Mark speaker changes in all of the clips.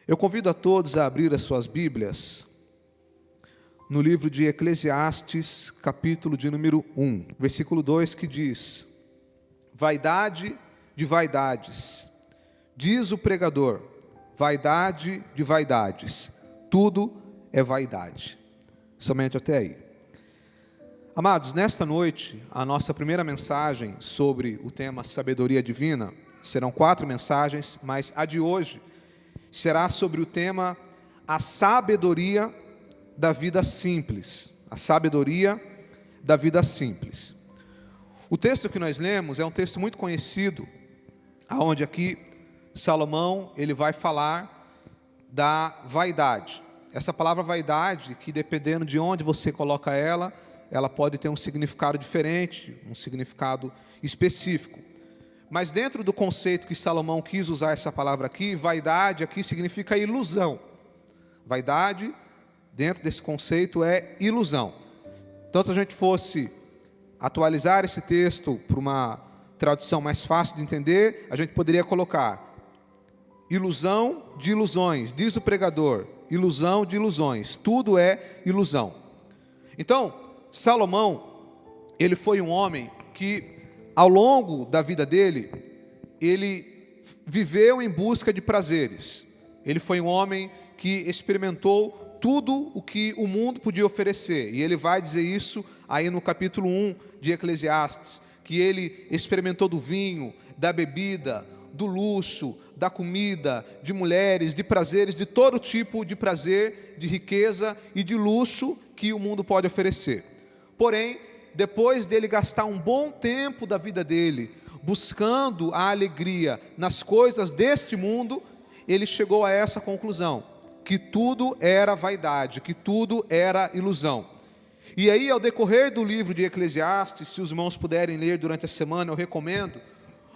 Speaker 1: Eu convido a todos a abrir as suas Bíblias no livro de Eclesiastes, capítulo de número 1, versículo 2, que diz: Vaidade de vaidades, diz o pregador, vaidade de vaidades, tudo é vaidade. Somente até aí. Amados, nesta noite, a nossa primeira mensagem sobre o tema sabedoria divina, serão 4 mensagens, mas a de hoje será sobre o tema a sabedoria da vida simples. A sabedoria da vida simples. O texto que nós lemos é um texto muito conhecido, onde aqui Salomão ele vai falar da vaidade. Essa palavra vaidade, que dependendo de onde você coloca ela pode ter um significado diferente, um significado específico. Mas dentro do conceito que Salomão quis usar essa palavra aqui, vaidade aqui significa ilusão. Vaidade, dentro desse conceito, é ilusão. Então, se a gente fosse atualizar esse texto para uma tradução mais fácil de entender, a gente poderia colocar: ilusão de ilusões, diz o pregador, ilusão de ilusões, tudo é ilusão. Então, Salomão, ele foi um homem que, ao longo da vida dele, ele viveu em busca de prazeres. Ele foi um homem que experimentou tudo o que o mundo podia oferecer. E ele vai dizer isso aí no capítulo 1 de Eclesiastes, que ele experimentou do vinho, da bebida, do luxo, da comida, de mulheres, de prazeres, de todo tipo de prazer, de riqueza e de luxo que o mundo pode oferecer. Porém, depois dele gastar um bom tempo da vida dele buscando a alegria nas coisas deste mundo, ele chegou a essa conclusão, que tudo era vaidade, que tudo era ilusão. E aí, ao decorrer do livro de Eclesiastes, se os irmãos puderem ler durante a semana, eu recomendo,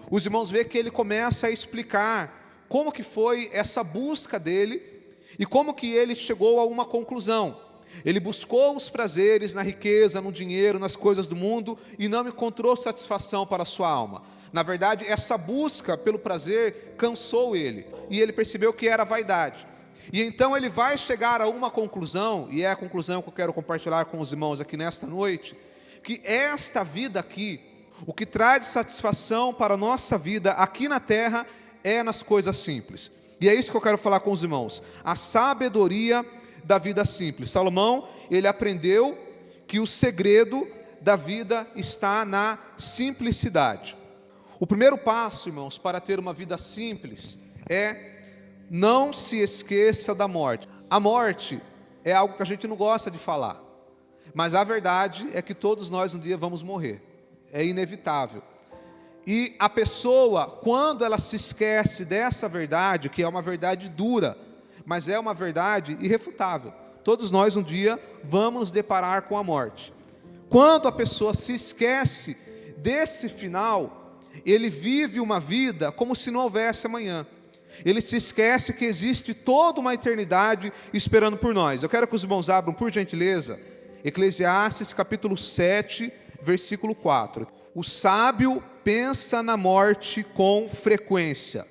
Speaker 1: os irmãos veem que ele começa a explicar como que foi essa busca dele e como que ele chegou a uma conclusão. Ele buscou os prazeres na riqueza, no dinheiro, nas coisas do mundo e não encontrou satisfação para a sua alma. Na verdade, essa busca pelo prazer cansou ele e ele percebeu que era vaidade. E então ele vai chegar a uma conclusão, e é a conclusão que eu quero compartilhar com os irmãos aqui nesta noite, que esta vida aqui, o que traz satisfação para a nossa vida aqui na terra é nas coisas simples. E é isso que eu quero falar com os irmãos, a sabedoria da vida simples. Salomão, ele aprendeu que o segredo da vida está na simplicidade. O primeiro passo, irmãos, para ter uma vida simples é não se esqueça da morte. A morte é algo que a gente não gosta de falar, mas a verdade é que todos nós um dia vamos morrer, é inevitável. E a pessoa, quando ela se esquece dessa verdade, que é uma verdade dura, mas é uma verdade irrefutável, todos nós um dia vamos nos deparar com a morte. Quando a pessoa se esquece desse final, ele vive uma vida como se não houvesse amanhã. Ele se esquece que existe toda uma eternidade esperando por nós. Eu quero que os irmãos abram, por gentileza, Eclesiastes capítulo 7, versículo 4. O sábio pensa na morte com frequência,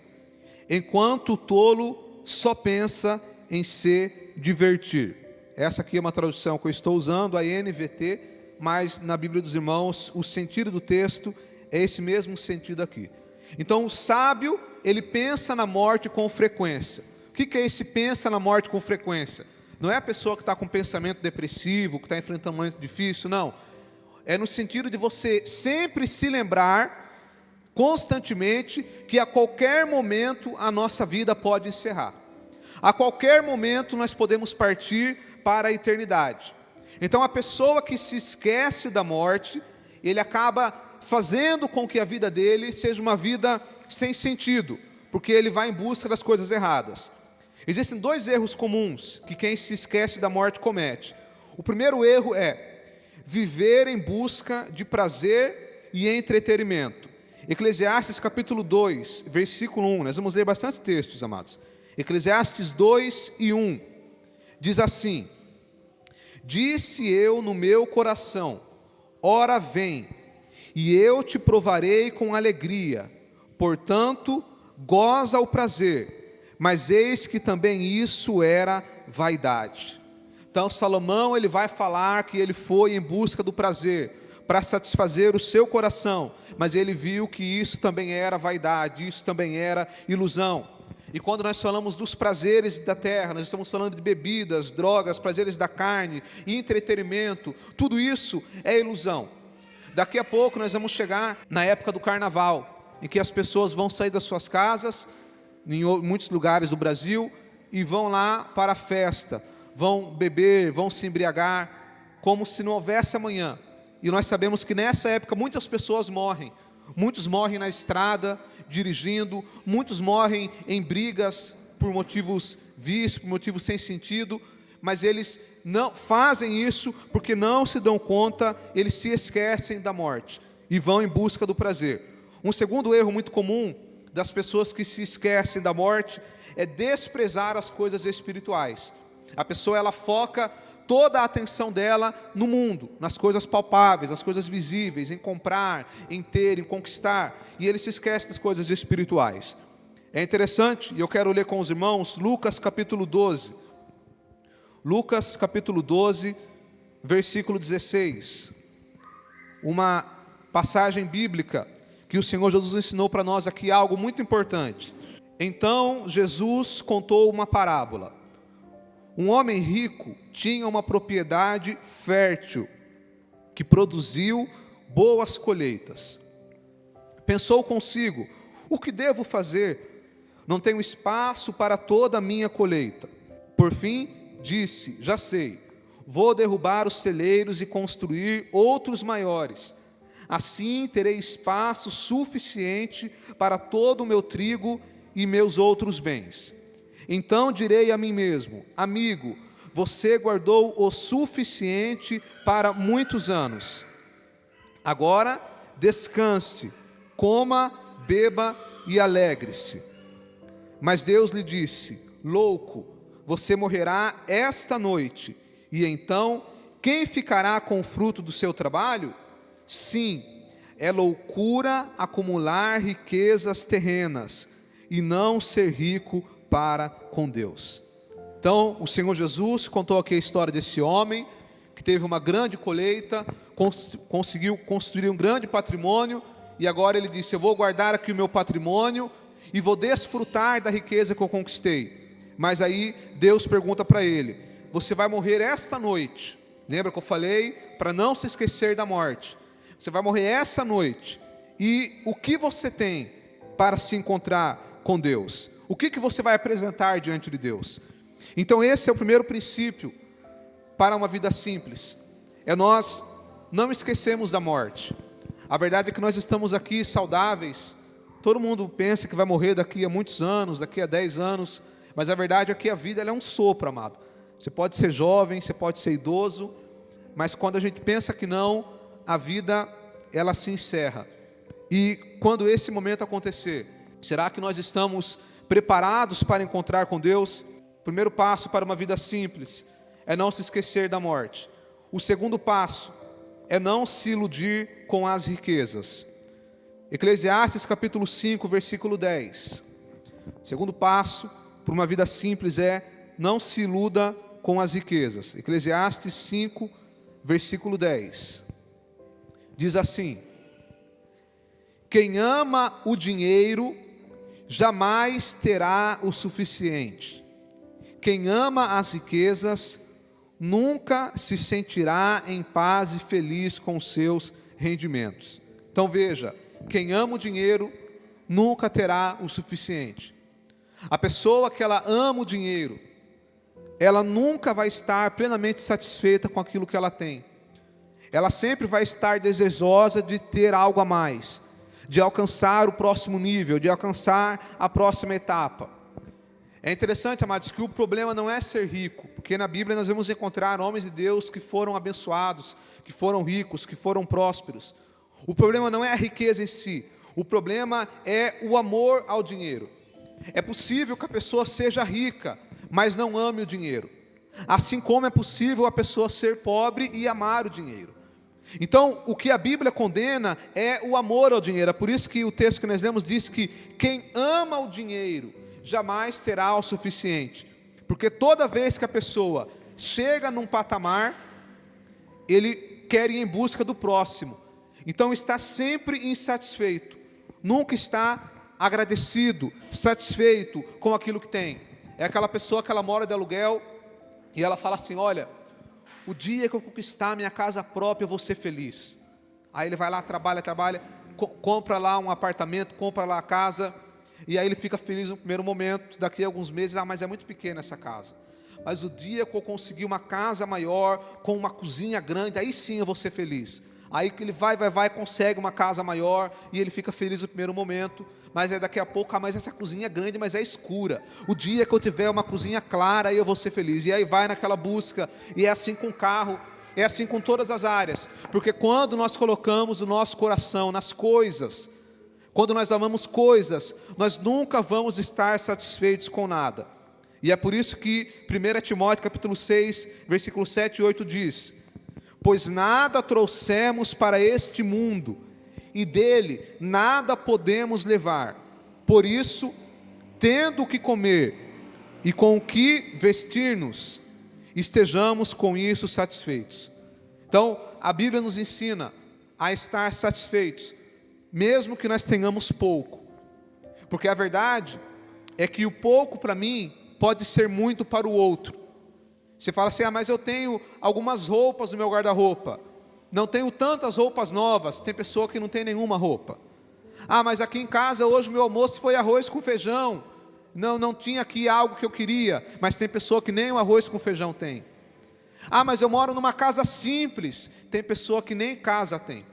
Speaker 1: enquanto o tolo só pensa em se divertir. Essa aqui é uma tradução que eu estou usando, a NVT, mas na Bíblia dos irmãos, o sentido do texto é esse mesmo sentido aqui. Então o sábio, ele pensa na morte com frequência. O que é esse pensa na morte com frequência? Não é a pessoa que está com pensamento depressivo, que está enfrentando um momento difícil, não. É no sentido de você sempre se lembrar, constantemente, que a qualquer momento a nossa vida pode encerrar. A qualquer momento nós podemos partir para a eternidade. Então a pessoa que se esquece da morte, ele acaba fazendo com que a vida dele seja uma vida sem sentido, porque ele vai em busca das coisas erradas. Existem 2 erros comuns que quem se esquece da morte comete. O primeiro erro é viver em busca de prazer e entretenimento. Eclesiastes capítulo 2, versículo 1, nós vamos ler bastante textos, amados. Eclesiastes 2 e 1, diz assim: Disse eu no meu coração, ora vem, e eu te provarei com alegria, portanto, goza o prazer, mas eis que também isso era vaidade. Então Salomão, ele vai falar que ele foi em busca do prazer, para satisfazer o seu coração, mas ele viu que isso também era vaidade, isso também era ilusão. E quando nós falamos dos prazeres da terra, nós estamos falando de bebidas, drogas, prazeres da carne, entretenimento, tudo isso é ilusão. Daqui a pouco nós vamos chegar na época do carnaval, em que as pessoas vão sair das suas casas, em muitos lugares do Brasil, e vão lá para a festa, vão beber, vão se embriagar, como se não houvesse amanhã. E nós sabemos que nessa época muitas pessoas morrem. Muitos morrem na estrada, dirigindo. Muitos morrem em brigas por motivos vícios, por motivos sem sentido. Mas eles não fazem isso porque não se dão conta, eles se esquecem da morte e vão em busca do prazer. Um segundo erro muito comum das pessoas que se esquecem da morte é desprezar as coisas espirituais. A pessoa, ela foca toda a atenção dela no mundo, nas coisas palpáveis, nas coisas visíveis, em comprar, em ter, em conquistar, e ele se esquece das coisas espirituais. É interessante, e eu quero ler com os irmãos, Lucas capítulo 12. Lucas capítulo 12, versículo 16. Uma passagem bíblica que o Senhor Jesus ensinou para nós aqui, algo muito importante. Então Jesus contou uma parábola. Um homem rico tinha uma propriedade fértil, que produziu boas colheitas. Pensou consigo: o que devo fazer? Não tenho espaço para toda a minha colheita. Por fim, disse: já sei, vou derrubar os celeiros e construir outros maiores. Assim terei espaço suficiente para todo o meu trigo e meus outros bens. Então direi a mim mesmo: amigo, você guardou o suficiente para muitos anos. Agora descanse, coma, beba e alegre-se. Mas Deus lhe disse: louco, você morrerá esta noite, e então quem ficará com o fruto do seu trabalho? Sim, é loucura acumular riquezas terrenas e não ser rico para com Deus. Então o Senhor Jesus contou aqui a história desse homem que teve uma grande colheita, conseguiu construir um grande patrimônio, e agora ele disse: eu vou guardar aqui o meu patrimônio e vou desfrutar da riqueza que eu conquistei. Mas aí Deus pergunta para ele: você vai morrer esta noite. Lembra que eu falei para não se esquecer da morte? Você vai morrer essa noite, e o que você tem para se encontrar com Deus? O que você vai apresentar diante de Deus? Então esse é o primeiro princípio para uma vida simples, é nós não esquecermos da morte. A verdade é que nós estamos aqui saudáveis. Todo mundo pensa que vai morrer daqui a muitos anos, daqui a 10 anos, mas a verdade é que a vida, ela é um sopro, amado. Você pode ser jovem, você pode ser idoso, mas quando a gente pensa que não, a vida, ela se encerra. E quando esse momento acontecer, será que nós estamos preparados para encontrar com Deus? O primeiro passo para uma vida simples é não se esquecer da morte. O segundo passo é não se iludir com as riquezas. Eclesiastes capítulo 5, versículo 10. O segundo passo para uma vida simples é não se iluda com as riquezas. Eclesiastes 5, versículo 10. Diz assim: quem ama o dinheiro jamais terá o suficiente. Quem ama as riquezas nunca se sentirá em paz e feliz com os seus rendimentos. Então veja, quem ama o dinheiro nunca terá o suficiente. A pessoa que ela ama o dinheiro, ela nunca vai estar plenamente satisfeita com aquilo que ela tem. Ela sempre vai estar desejosa de ter algo a mais, de alcançar o próximo nível, de alcançar a próxima etapa. É interessante, amados, que o problema não é ser rico, porque na Bíblia nós vamos encontrar homens de Deus que foram abençoados, que foram ricos, que foram prósperos. O problema não é a riqueza em si, o problema é o amor ao dinheiro. É possível que a pessoa seja rica, mas não ame o dinheiro. Assim como é possível a pessoa ser pobre e amar o dinheiro. Então, o que a Bíblia condena é o amor ao dinheiro. É por isso que o texto que nós lemos diz que quem ama o dinheiro jamais terá o suficiente. Porque toda vez que a pessoa chega num patamar, ele quer ir em busca do próximo. Então está sempre insatisfeito, nunca está agradecido, satisfeito com aquilo que tem. É aquela pessoa que ela mora de aluguel e ela fala assim: olha, o dia que eu conquistar a minha casa própria eu vou ser feliz. Aí ele vai lá, trabalha, compra lá um apartamento, compra lá a casa, e aí ele fica feliz no primeiro momento. Daqui a alguns meses, mas é muito pequena essa casa. Mas o dia que eu conseguir uma casa maior, com uma cozinha grande, aí sim eu vou ser feliz. Aí que ele vai, consegue uma casa maior, e ele fica feliz no primeiro momento, mas é daqui a pouco, mas essa cozinha é grande, mas é escura. O dia que eu tiver uma cozinha clara, aí eu vou ser feliz. E aí vai naquela busca, e é assim com o carro, é assim com todas as áreas. Porque quando nós colocamos o nosso coração nas coisas, quando nós amamos coisas, nós nunca vamos estar satisfeitos com nada. E é por isso que 1 Timóteo capítulo 6, versículo 7 e 8 diz: pois nada trouxemos para este mundo, e dele nada podemos levar. Por isso, tendo o que comer e com o que vestir-nos, estejamos com isso satisfeitos. Então, a Bíblia nos ensina a estar satisfeitos, mesmo que nós tenhamos pouco. Porque a verdade é que o pouco para mim pode ser muito para o outro. Você fala assim: mas eu tenho algumas roupas no meu guarda-roupa, não tenho tantas roupas novas. Tem pessoa que não tem nenhuma roupa. Mas aqui em casa hoje o meu almoço foi arroz com feijão, não tinha aqui algo que eu queria. Mas tem pessoa que nem o arroz com feijão tem. Mas eu moro numa casa simples. Tem pessoa que nem casa tem.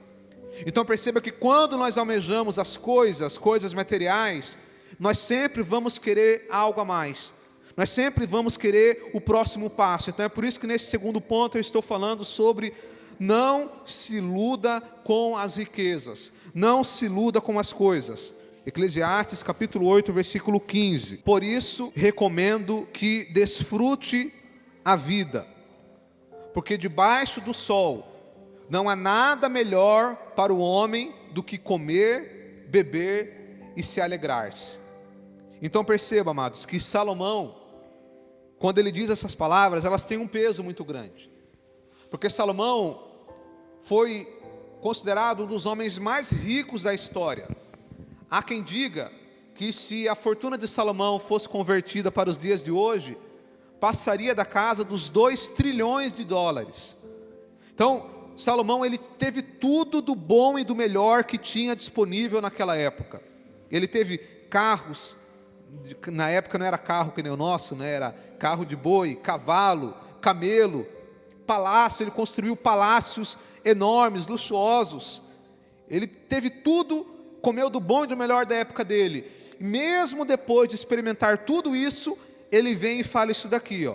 Speaker 1: Então perceba que quando nós almejamos as coisas materiais, nós sempre vamos querer algo a mais. Nós sempre vamos querer o próximo passo. Então é por isso que nesse segundo ponto eu estou falando sobre: não se iluda com as riquezas, não se iluda com as coisas. Eclesiastes capítulo 8, versículo 15. Por isso recomendo que desfrute a vida, porque debaixo do sol não há nada melhor para o homem do que comer, beber e se alegrar-se. Então perceba, amados, que Salomão, quando ele diz essas palavras, elas têm um peso muito grande. Porque Salomão foi considerado um dos homens mais ricos da história. Há quem diga que se a fortuna de Salomão fosse convertida para os dias de hoje, passaria da casa dos 2 trilhões de dólares. Então, Salomão, ele teve tudo do bom e do melhor que tinha disponível naquela época. Ele teve carros, na época não era carro que nem o nosso, né? Era carro de boi, cavalo, camelo, palácio. Ele construiu palácios enormes, luxuosos. Ele teve tudo, comeu do bom e do melhor da época dele. E mesmo depois de experimentar tudo isso, ele vem e fala isso daqui,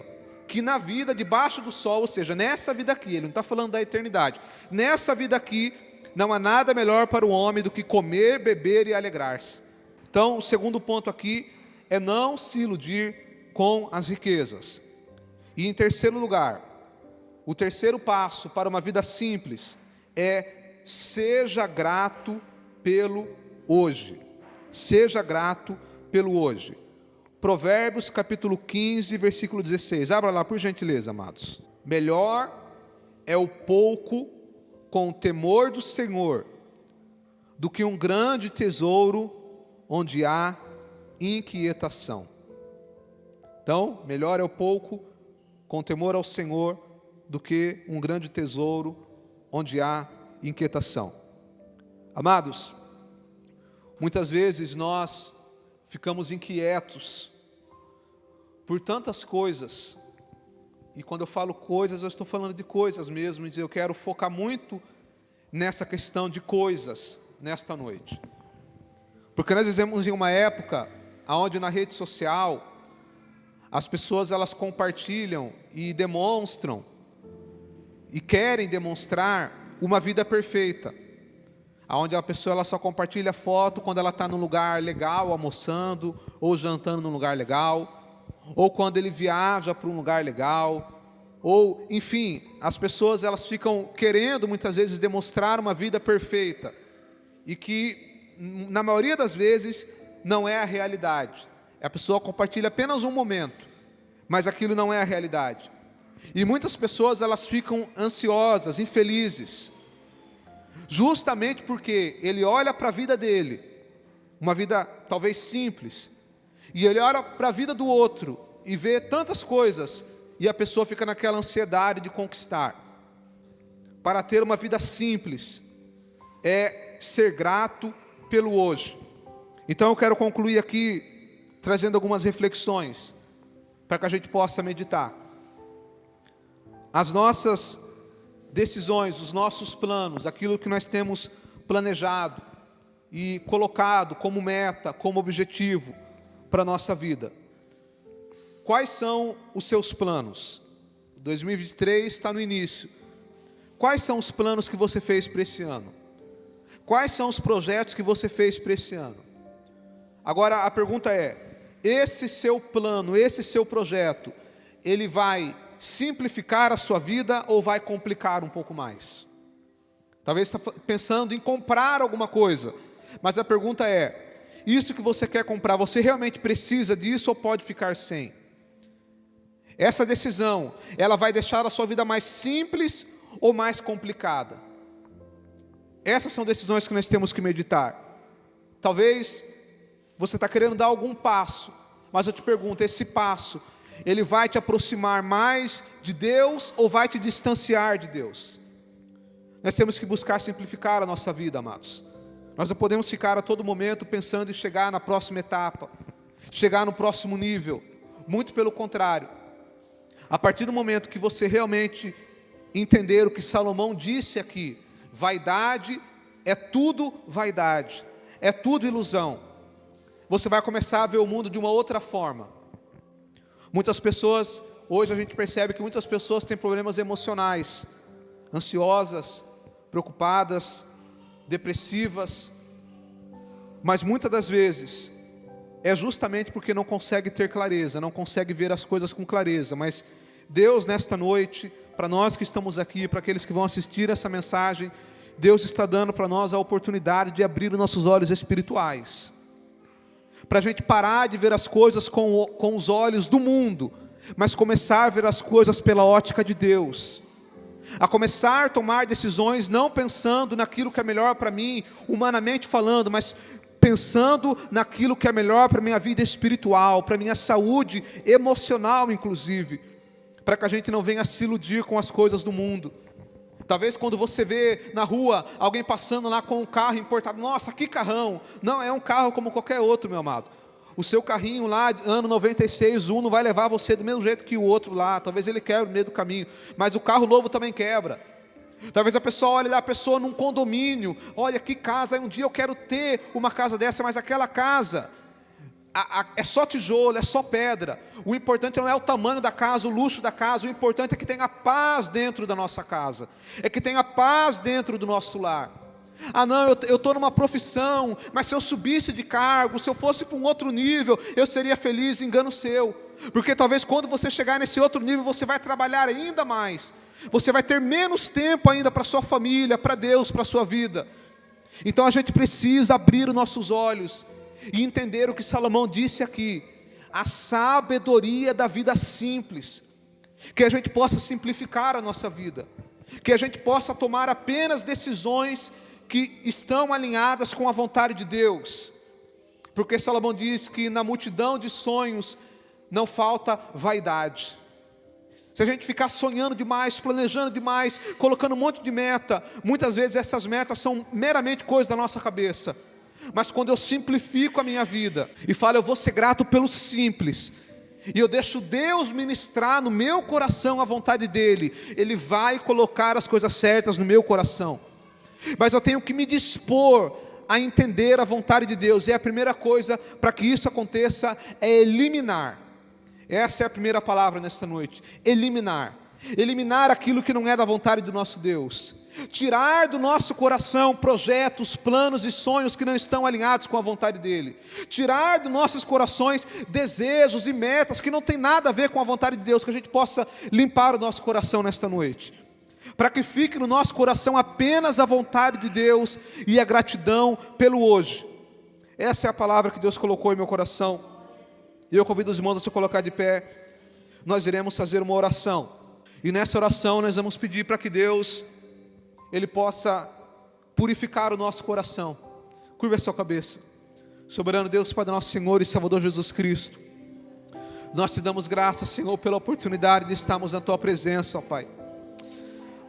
Speaker 1: que na vida debaixo do sol, ou seja, nessa vida aqui, ele não está falando da eternidade, nessa vida aqui, não há nada melhor para o homem do que comer, beber e alegrar-se. Então, o segundo ponto aqui é não se iludir com as riquezas. E em terceiro lugar, o terceiro passo para uma vida simples é: seja grato pelo hoje. Seja grato pelo hoje. Provérbios capítulo 15, versículo 16. Abra lá, por gentileza, amados. Melhor é o pouco com o temor do Senhor do que um grande tesouro onde há inquietação. Então, melhor é o pouco com temor ao Senhor do que um grande tesouro onde há inquietação. Amados, muitas vezes nós ficamos inquietos por tantas coisas. E quando eu falo coisas, eu estou falando de coisas mesmo. E eu quero focar muito nessa questão de coisas nesta noite. Porque nós vivemos em uma época onde na rede social as pessoas elas compartilham e demonstram e querem demonstrar uma vida perfeita, onde a pessoa ela só compartilha foto quando ela está num lugar legal, almoçando ou jantando num lugar legal, ou quando ele viaja para um lugar legal, ou enfim, as pessoas elas ficam querendo muitas vezes demonstrar uma vida perfeita, e que na maioria das vezes não é a realidade. A pessoa compartilha apenas um momento, mas aquilo não é a realidade. E muitas pessoas, elas ficam ansiosas, infelizes, justamente porque ele olha para a vida dele, uma vida talvez simples, e ele olha para a vida do outro e vê tantas coisas, e a pessoa fica naquela ansiedade de conquistar. Para ter uma vida simples é ser grato pelo hoje. Então eu quero concluir aqui trazendo algumas reflexões para que a gente possa meditar. As nossas decisões, os nossos planos, aquilo que nós temos planejado e colocado como meta, como objetivo para a nossa vida. Quais são os seus planos? 2023 está no início. Quais são os planos que você fez para esse ano? Quais são os projetos que você fez para esse ano? Agora a pergunta é, esse seu plano, esse seu projeto, ele vai simplificar a sua vida ou vai complicar um pouco mais? Talvez você está pensando em comprar alguma coisa, mas a pergunta é, isso que você quer comprar, você realmente precisa disso ou pode ficar sem? Essa decisão, ela vai deixar a sua vida mais simples ou mais complicada? Essas são decisões que nós temos que meditar. Talvez você está querendo dar algum passo, mas eu te pergunto, esse passo, ele vai te aproximar mais de Deus ou vai te distanciar de Deus? Nós temos que buscar simplificar a nossa vida, amados. Nós não podemos ficar a todo momento pensando em chegar na próxima etapa, chegar no próximo nível. Muito pelo contrário. A partir do momento que você realmente entender o que Salomão disse aqui, vaidade é tudo vaidade, é tudo ilusão. Você vai começar a ver o mundo de uma outra forma. Muitas pessoas, hoje a gente percebe que muitas pessoas têm problemas emocionais, ansiosas, preocupadas, depressivas, mas muitas das vezes é justamente porque não consegue ter clareza, não consegue ver as coisas com clareza. Mas Deus nesta noite, para nós que estamos aqui, para aqueles que vão assistir essa mensagem, Deus está dando para nós a oportunidade de abrir os nossos olhos espirituais, para a gente parar de ver as coisas com os olhos do mundo, mas começar a ver as coisas pela ótica de Deus, a começar a tomar decisões não pensando naquilo que é melhor para mim, humanamente falando, mas pensando naquilo que é melhor para a minha vida espiritual, para a minha saúde emocional inclusive, para que a gente não venha se iludir com as coisas do mundo. Talvez quando você vê na rua alguém passando lá com um carro importado, nossa, que carrão! Não, é um carro como qualquer outro, meu amado. O seu carrinho lá, ano 96, Uno, vai levar você do mesmo jeito que o outro lá. Talvez ele quebre no meio do caminho, mas o carro novo também quebra. Talvez a pessoa olhe lá, a pessoa num condomínio, olha que casa, um dia eu quero ter uma casa dessa, mas aquela casa é só tijolo, é só pedra. O importante não é o tamanho da casa, o luxo da casa, o importante é que tenha paz dentro da nossa casa, é que tenha paz dentro do nosso lar. Ah não, eu estou numa profissão, mas se eu subisse de cargo, se eu fosse para um outro nível, eu seria feliz. Engano seu, porque talvez quando você chegar nesse outro nível, você vai trabalhar ainda mais, você vai ter menos tempo ainda para sua família, para Deus, para a sua vida. Então a gente precisa abrir os nossos olhos e entender o que Salomão disse aqui, a sabedoria da vida simples, que a gente possa simplificar a nossa vida, que a gente possa tomar apenas decisões que estão alinhadas com a vontade de Deus, porque Salomão diz que na multidão de sonhos não falta vaidade. Se a gente ficar sonhando demais, planejando demais, colocando um monte de meta, muitas vezes essas metas são meramente coisas da nossa cabeça. Mas quando eu simplifico a minha vida e falo, eu vou ser grato pelo simples, e eu deixo Deus ministrar no meu coração a vontade dEle, Ele vai colocar as coisas certas no meu coração. Mas eu tenho que me dispor a entender a vontade de Deus, e a primeira coisa para que isso aconteça é eliminar. Essa é a primeira palavra nesta noite, eliminar. Eliminar aquilo que não é da vontade do nosso Deus. Tirar do nosso coração projetos, planos e sonhos que não estão alinhados com a vontade dEle. Tirar dos nossos corações desejos e metas que não tem nada a ver com a vontade de Deus. Que a gente possa limpar o nosso coração nesta noite, para que fique no nosso coração apenas a vontade de Deus e a gratidão pelo hoje. Essa é a palavra que Deus colocou em meu coração E eu convido os irmãos a se colocar de pé. Nós iremos fazer uma oração. E nessa oração nós vamos pedir para que Deus, Ele possa purificar o nosso coração. Curva a sua cabeça. Soberano Deus, Pai do nosso Senhor e Salvador Jesus Cristo, nós te damos graças, Senhor, pela oportunidade de estarmos na Tua presença, ó Pai.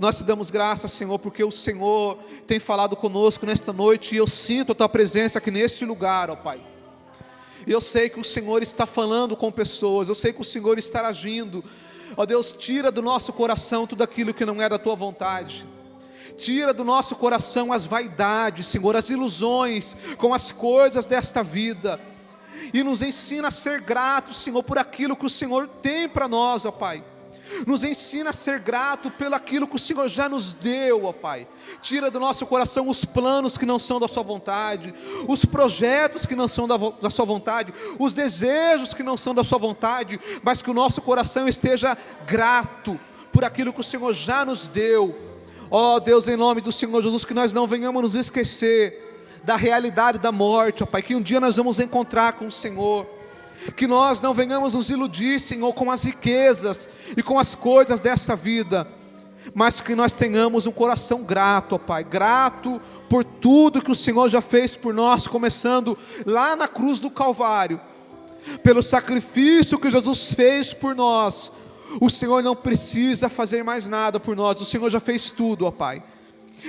Speaker 1: Nós te damos graças, Senhor, porque o Senhor tem falado conosco nesta noite, e eu sinto a Tua presença aqui neste lugar, ó Pai. E eu sei que o Senhor está falando com pessoas, eu sei que o Senhor está agindo. Ó Deus, tira do nosso coração tudo aquilo que não é da Tua vontade. Tira do nosso coração as vaidades, Senhor, as ilusões com as coisas desta vida. E nos ensina a ser gratos, Senhor, por aquilo que o Senhor tem para nós, ó Pai. Nos ensina a ser grato pelo aquilo que o Senhor já nos deu, ó Pai. Tira do nosso coração os planos que não são da sua vontade, os projetos que não são da sua vontade, os desejos que não são da sua vontade, mas que o nosso coração esteja grato por aquilo que o Senhor já nos deu. Ó Deus, em nome do Senhor Jesus, que nós não venhamos nos esquecer da realidade da morte, ó Pai, que um dia nós vamos encontrar com o Senhor. Que nós não venhamos nos iludir, Senhor, com as riquezas e com as coisas dessa vida, mas que nós tenhamos um coração grato, ó Pai, grato por tudo que o Senhor já fez por nós, começando lá na cruz do Calvário, pelo sacrifício que Jesus fez por nós. O Senhor não precisa fazer mais nada por nós, o Senhor já fez tudo, ó Pai.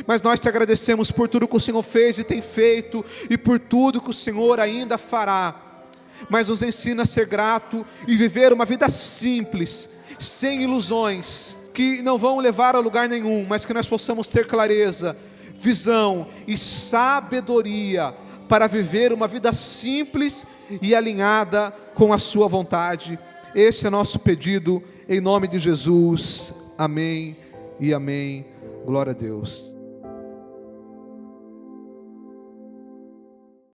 Speaker 1: Mas nós te agradecemos por tudo que o Senhor fez e tem feito, e por tudo que o Senhor ainda fará. Mas nos ensina a ser grato e viver uma vida simples, sem ilusões, que não vão levar a lugar nenhum, mas que nós possamos ter clareza, visão e sabedoria para viver uma vida simples e alinhada com a sua vontade. Este é nosso pedido, em nome de Jesus. Amém e amém. Glória a Deus.